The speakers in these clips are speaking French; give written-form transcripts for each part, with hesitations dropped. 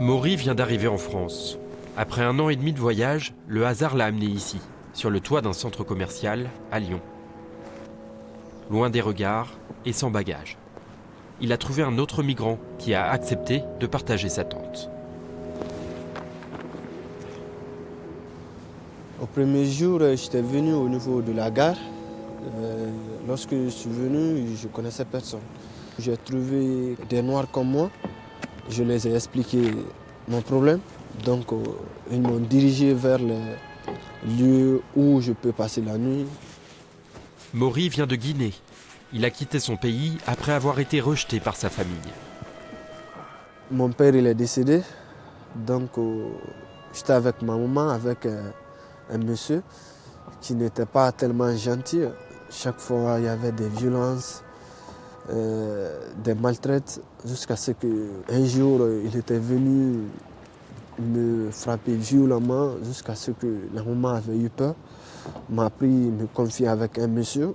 Maury vient d'arriver en France. Après 1 an et demi de voyage, le hasard l'a amené ici, sur le toit d'un centre commercial à Lyon. Loin des regards et sans bagage. Il a trouvé un autre migrant qui a accepté de partager sa tente. Au premier jour, j'étais venu au niveau de la gare. Lorsque je suis venu, je ne connaissais personne. J'ai trouvé des Noirs comme moi. Je les ai expliqué mon problème. Donc, ils m'ont dirigé vers le lieu où je peux passer la nuit. Maury vient de Guinée. Il a quitté son pays après avoir été rejeté par sa famille. Mon père il est décédé. Donc, j'étais avec ma maman, avec un monsieur qui n'était pas tellement gentil. Chaque fois, il y avait des violences, des maltraites, jusqu'à ce qu'un jour, il était venu me frapper violemment, jusqu'à ce que la maman avait eu peur, m'a pris me confier avec un monsieur.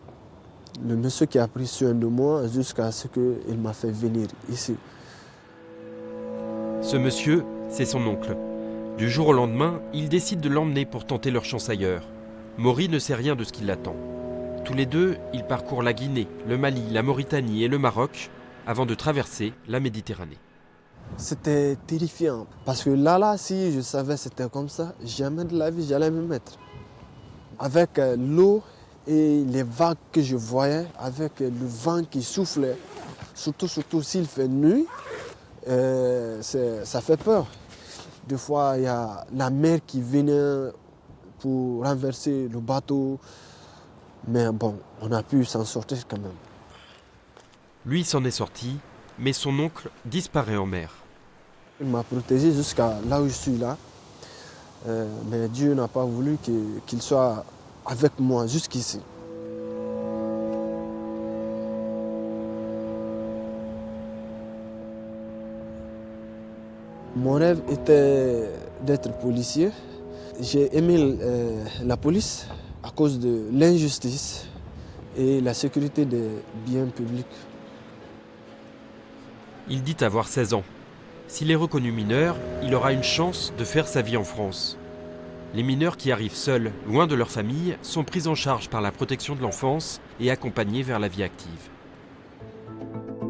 Le monsieur qui a pris soin de moi jusqu'à ce qu'il m'a fait venir ici. Ce monsieur, c'est son oncle. Du jour au lendemain, il décide de l'emmener pour tenter leur chance ailleurs. Maury ne sait rien de ce qui l'attend. Tous les deux, ils parcourent la Guinée, le Mali, la Mauritanie et le Maroc avant de traverser la Méditerranée. C'était terrifiant parce que là, si je savais que c'était comme ça, jamais de la vie j'allais me mettre. Avec l'eau et les vagues que je voyais, avec le vent qui soufflait, surtout s'il fait nuit, ça fait peur. Des fois, il y a la mer qui venait pour renverser le bateau. Mais bon, on a pu s'en sortir quand même. Lui s'en est sorti, mais son oncle disparaît en mer. Il m'a protégé jusqu'à là où je suis là. Mais Dieu n'a pas voulu qu'il soit avec moi jusqu'ici. Mon rêve était d'être policier. J'ai aimé la police à cause de l'injustice et la sécurité des biens publics. Il dit avoir 16 ans. S'il est reconnu mineur, il aura une chance de faire sa vie en France. Les mineurs qui arrivent seuls, loin de leur famille, sont pris en charge par la protection de l'enfance et accompagnés vers la vie active.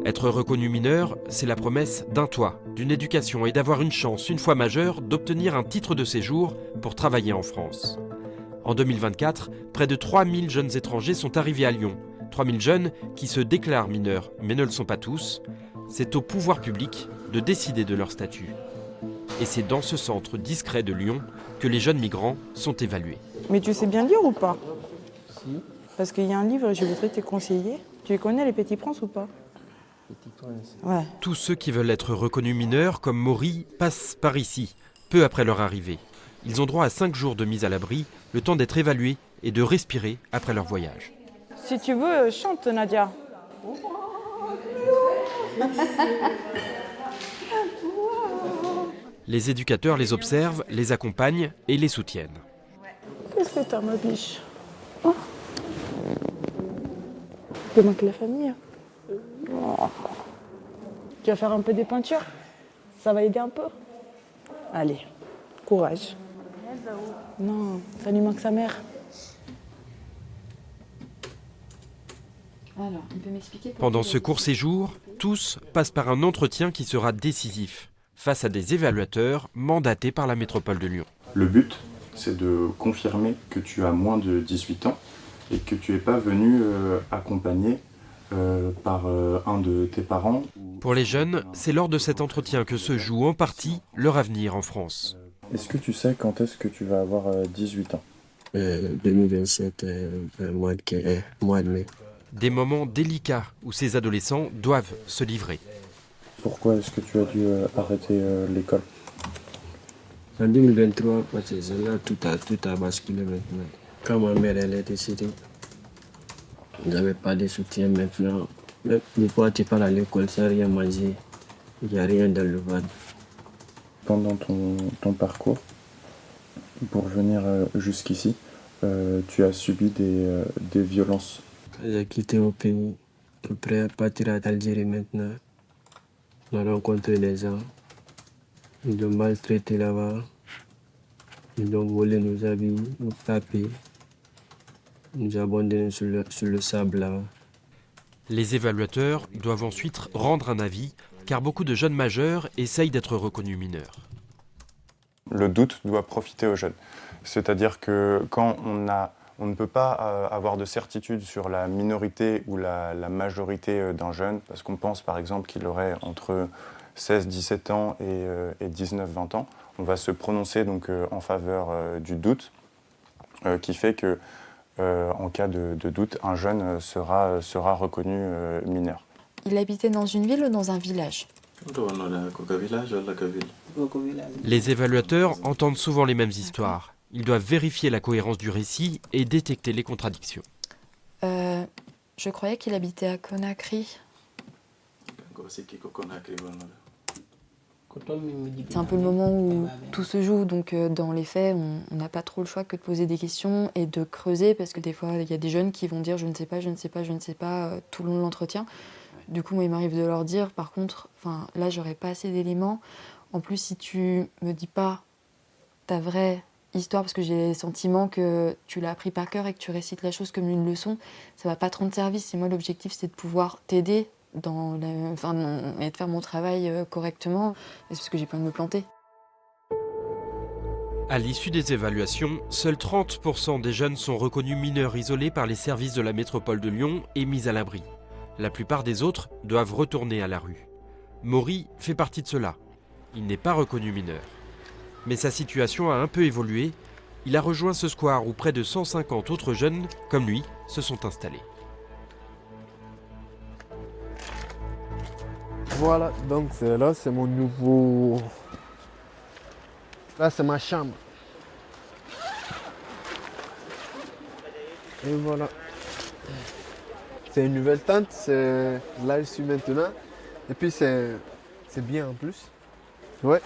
Être reconnu mineur, c'est la promesse d'un toit, d'une éducation et d'avoir une chance, une fois majeur, d'obtenir un titre de séjour pour travailler en France. En 2024, près de 3000 jeunes étrangers sont arrivés à Lyon. 3000 jeunes qui se déclarent mineurs, mais ne le sont pas tous. C'est au pouvoir public de décider de leur statut. Et c'est dans ce centre discret de Lyon que les jeunes migrants sont évalués. Mais tu sais bien lire ou pas? Si. Parce qu'il y a un livre, je voudrais te conseiller. Tu connais Les Petits Princes ou pas? Ouais. Tous ceux qui veulent être reconnus mineurs, comme Maury, passent par ici, peu après leur arrivée. Ils ont droit à 5 jours de mise à l'abri, le temps d'être évalués et de respirer après leur voyage. Si tu veux, chante Nadia. Les éducateurs les observent, les accompagnent et les soutiennent. Qu'est-ce que t'as, ma biche? Oh. Te manque la famille. Oh. Tu vas faire un peu des peintures? Ça va aider un peu? Allez, courage. Non, ça lui manque sa mère. Alors, il peut m'expliquer Pendant ce court séjour, tous passent par un entretien qui sera décisif, face à des évaluateurs mandatés par la métropole de Lyon. Le but, c'est de confirmer que tu as moins de 18 ans et que tu n'es pas venu accompagné par un de tes parents. Pour les jeunes, c'est lors de cet entretien que se joue en partie leur avenir en France. Est-ce que tu sais quand est-ce que tu vas avoir 18 ans 2027, mois de mai. Des moments délicats où ces adolescents doivent se livrer. Pourquoi est-ce que tu as dû arrêter l'école? En 2023, parce que là, tout a basculé maintenant. Quand ma mère elle est décédée, j'avais pas de soutien maintenant. Même pourquoi tu pars à l'école sans rien manger? Il n'y a rien dans le ventre. Pendant ton parcours, pour venir jusqu'ici, tu as subi des violences. J'ai quitté mon pays, prêt à partir à Algérie maintenant. On a rencontré des gens. Ils ont maltraité là-bas. Ils ont volé nos habits, nous taper, nous abandonner sur le sable là-bas. Les évaluateurs doivent ensuite rendre un avis, car beaucoup de jeunes majeurs essayent d'être reconnus mineurs. Le doute doit profiter aux jeunes. C'est-à-dire que quand on ne peut pas avoir de certitude sur la minorité ou la majorité d'un jeune, parce qu'on pense par exemple qu'il aurait entre 16-17 ans et 19-20 ans, on va se prononcer donc en faveur du doute, qui fait que en cas de doute, un jeune sera reconnu mineur. Il habitait dans une ville ou dans un village? Les évaluateurs entendent souvent les mêmes histoires. Ils doivent vérifier la cohérence du récit et détecter les contradictions. Je croyais qu'il habitait à Conakry. C'est un peu le moment où tout se joue, donc dans les faits, on n'a pas trop le choix que de poser des questions et de creuser, parce que des fois, il y a des jeunes qui vont dire « je ne sais pas, je ne sais pas, je ne sais pas » tout le long de l'entretien. Du coup, moi, il m'arrive de leur dire, par contre, là, j'aurais pas assez d'éléments. En plus, si tu me dis pas ta vraie histoire, parce que j'ai le sentiment que tu l'as appris par cœur et que tu récites la chose comme une leçon, ça va pas te rendre service. Et moi, l'objectif, c'est de pouvoir t'aider et de faire mon travail correctement. Et c'est parce que j'ai pas envie de me planter. À l'issue des évaluations, seuls 30% des jeunes sont reconnus mineurs isolés par les services de la métropole de Lyon et mis à l'abri. La plupart des autres doivent retourner à la rue. Maury fait partie de cela. Il n'est pas reconnu mineur. Mais sa situation a un peu évolué. Il a rejoint ce square où près de 150 autres jeunes, comme lui, se sont installés. Voilà, donc là c'est mon nouveau... Là c'est ma chambre. Et voilà. C'est une nouvelle tente, là je suis maintenant. Et puis c'est bien en plus. Ouais.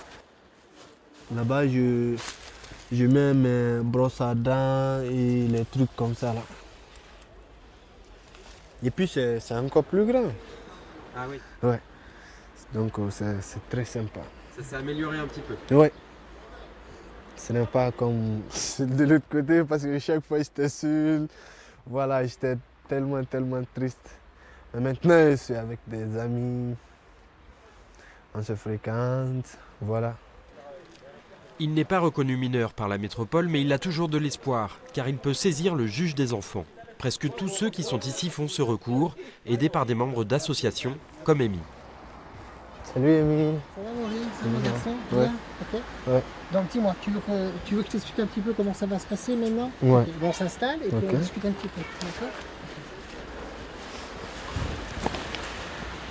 Là-bas je mets mes brosses à dents et les trucs comme ça là. Et puis c'est encore plus grand. Ah oui, Ouais. Donc c'est très sympa. ça s'est amélioré un petit peu. Ouais. Ce n'est pas comme de l'autre côté parce que chaque fois j'étais seul. Voilà, j'étais tellement triste. Mais maintenant je suis avec des amis. On se fréquente. Voilà. Il n'est pas reconnu mineur par la métropole, mais il a toujours de l'espoir, car il peut saisir le juge des enfants. Presque tous ceux qui sont ici font ce recours, aidés par des membres d'associations comme Amy. Salut Amy. Ça va Maurice, c'est mon garçon? Ouais. Bien, ok. Ouais. Donc dis-moi, tu veux que je t'explique un petit peu comment ça va se passer maintenant? Ouais. Ok. Bon, on s'installe et puis Ok. on discute un petit peu. D'accord?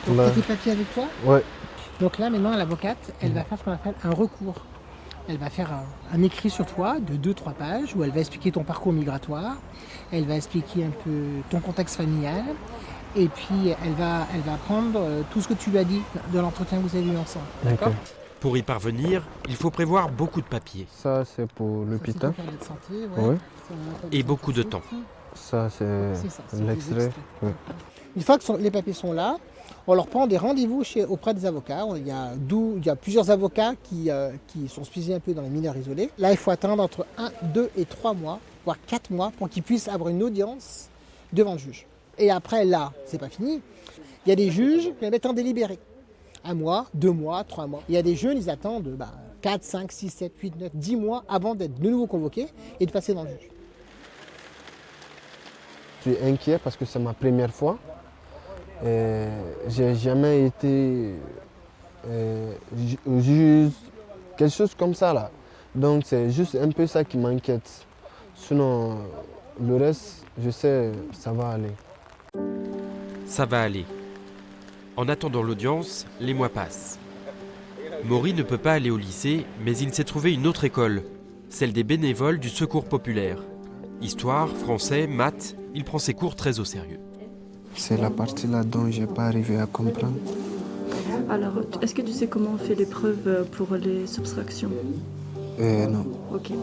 Donc Bah. t'as tes papiers avec toi? Ouais. Donc là maintenant l'avocate, elle va faire ce qu'on appelle un recours. Elle va faire un écrit sur toi de 2-3 pages où elle va expliquer ton parcours migratoire, elle va expliquer un peu ton contexte familial et puis elle va prendre tout ce que tu lui as dit de l'entretien que vous avez eu ensemble. D'accord? Ok. Pour y parvenir, il faut prévoir beaucoup de papiers Ça c'est pour l'hôpital. Ça, c'est ton carnet de santé, Ouais. C'est un code et de beaucoup de santé. temps. Ça C'est ça, c'est des l'extrait. extraits. Ouais. Une fois que les papiers sont là, on leur prend des rendez-vous auprès des avocats. Il y a plusieurs avocats qui sont spécialisés un peu dans les mineurs isolés. Là, il faut attendre entre 1, 2 et 3 mois, voire 4 mois, pour qu'ils puissent avoir une audience devant le juge. Et après, là, c'est pas fini. Il y a des juges qui mettent en délibéré. 1 mois, 2 mois, 3 mois. Il y a des jeunes, ils attendent 4, 5, 6, 7, 8, 9, 10 mois avant d'être de nouveau convoqués et de passer dans le juge. Je suis inquiet parce que c'est ma première fois. J'ai jamais été au juge, quelque chose comme ça là. Donc c'est juste un peu ça qui m'inquiète. Sinon, le reste, je sais, ça va aller. Ça va aller. En attendant l'audience, les mois passent. Maury ne peut pas aller au lycée, mais il s'est trouvé une autre école, celle des bénévoles du Secours populaire. Histoire, français, maths, il prend ses cours très au sérieux. C'est la partie là dont je n'ai pas arrivé à comprendre. Alors, est-ce que tu sais comment on fait l'épreuve pour les subtractions? Non. Ok. «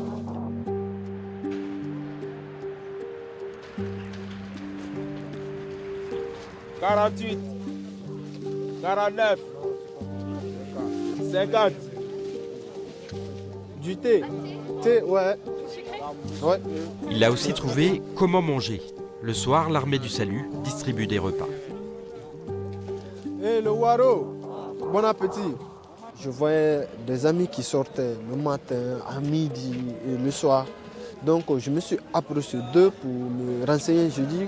48, 49, 50, Du thé. Thé, ouais. Ouais. Il a aussi trouvé comment manger. Le soir, l'armée du salut distribue des repas. Et le waro, bon appétit. Je voyais des amis qui sortaient le matin, à midi et le soir. Donc je me suis approché d'eux pour me renseigner. Je dis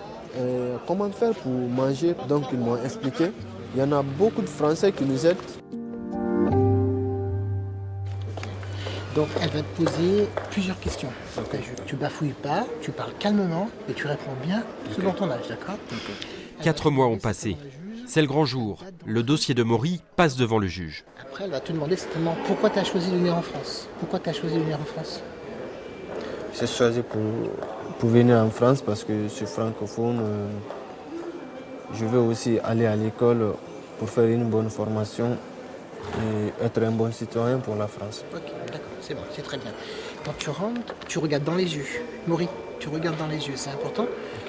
comment faire pour manger. Donc ils m'ont expliqué. Il y en a beaucoup de Français qui nous aident. Donc elle va te poser plusieurs questions. Tu bafouilles pas, tu parles calmement et tu réponds bien selon ton âge, d'accord? 4 mois ont passé. C'est le grand jour. Le dossier de Maury passe devant le juge. Après, elle va te demander certainement pourquoi tu as choisi de venir en France. Pourquoi tu as choisi de venir en France? J'ai choisi pour venir en France parce que je suis francophone. Je veux aussi aller à l'école pour faire une bonne formation et être un bon citoyen pour la France. Ok, d'accord, c'est bon, c'est très bien. Quand tu rentres, tu regardes dans les yeux. Maury, tu regardes dans les yeux, c'est important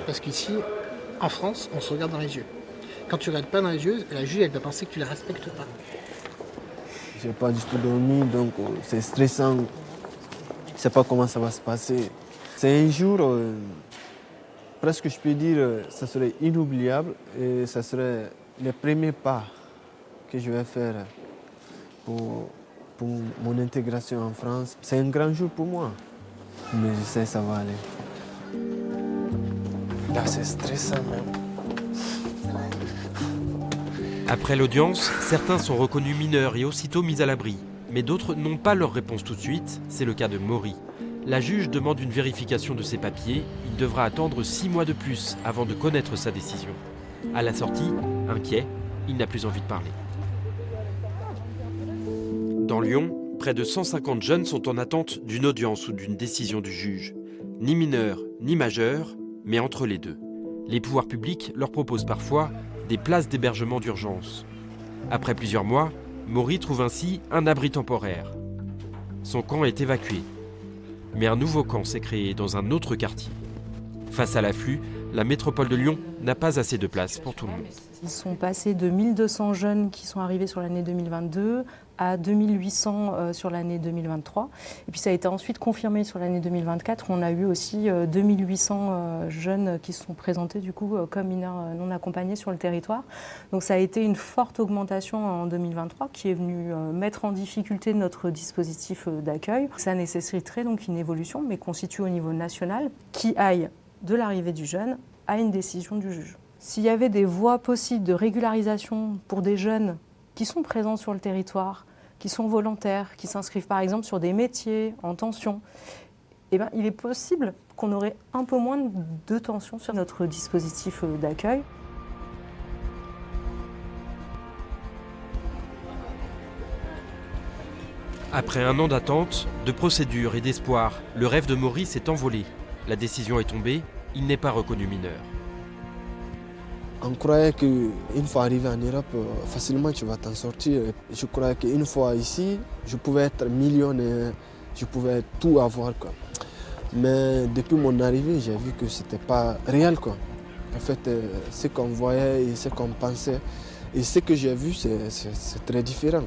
parce qu'ici, en France, on se regarde dans les yeux. Quand tu ne regardes pas dans les yeux, la juge elle va penser que tu ne la respectes pas. Je n'ai pas du tout dormi, donc c'est stressant. Je ne sais pas comment ça va se passer. C'est un jour, presque je peux dire, ça serait inoubliable et ça serait le premier pas que je vais faire pour mon intégration en France. C'est un grand jour pour moi, mais je sais que ça va aller. Là, c'est stressant même. Après l'audience, certains sont reconnus mineurs et aussitôt mis à l'abri. Mais d'autres n'ont pas leur réponse tout de suite. C'est le cas de Maury. La juge demande une vérification de ses papiers. Il devra attendre 6 mois de plus avant de connaître sa décision. À la sortie, inquiet, il n'a plus envie de parler. Dans Lyon, près de 150 jeunes sont en attente d'une audience ou d'une décision du juge. Ni mineurs, ni majeurs, mais entre les deux. Les pouvoirs publics leur proposent parfois des places d'hébergement d'urgence. Après plusieurs mois, Maury trouve ainsi un abri temporaire. Son camp est évacué. Mais un nouveau camp s'est créé dans un autre quartier. Face à l'afflux, la métropole de Lyon n'a pas assez de place pour tout le monde. Ils sont passés de 1200 jeunes qui sont arrivés sur l'année 2022 à 2800 sur l'année 2023. Et puis ça a été ensuite confirmé sur l'année 2024. On a eu aussi 2800 jeunes qui se sont présentés du coup comme mineurs non accompagnés sur le territoire. Donc ça a été une forte augmentation en 2023 qui est venue mettre en difficulté notre dispositif d'accueil. Ça nécessiterait donc une évolution, mais constituée au niveau national, qui aille de l'arrivée du jeune à une décision du juge. S'il y avait des voies possibles de régularisation pour des jeunes qui sont présents sur le territoire, qui sont volontaires, qui s'inscrivent par exemple sur des métiers en tension, eh bien, il est possible qu'on aurait un peu moins de tension sur notre dispositif d'accueil. Après un an d'attente, de procédures et d'espoir, le rêve de Maury s'est envolé. La décision est tombée, il n'est pas reconnu mineur. On croyait qu'une fois arrivé en Europe, facilement tu vas t'en sortir. Je croyais qu'une fois ici, je pouvais être millionnaire, je pouvais tout avoir, quoi. Mais depuis mon arrivée, j'ai vu que ce n'était pas réel, quoi. En fait, ce qu'on voyait et ce qu'on pensait, et ce que j'ai vu, c'est très différent.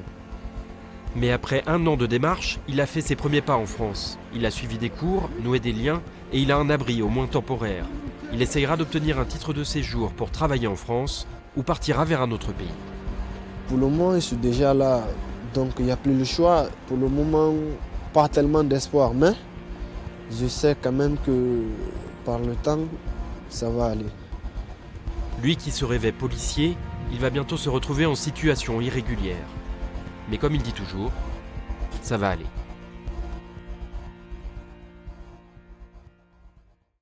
Mais après un an de démarche, il a fait ses premiers pas en France. Il a suivi des cours, noué des liens, et il a un abri au moins temporaire. Il essayera d'obtenir un titre de séjour pour travailler en France ou partira vers un autre pays. Pour le moment, je suis déjà là, donc il n'y a plus le choix. Pour le moment, pas tellement d'espoir, mais je sais quand même que par le temps, ça va aller. Lui qui se rêvait policier, il va bientôt se retrouver en situation irrégulière. Mais comme il dit toujours, ça va aller.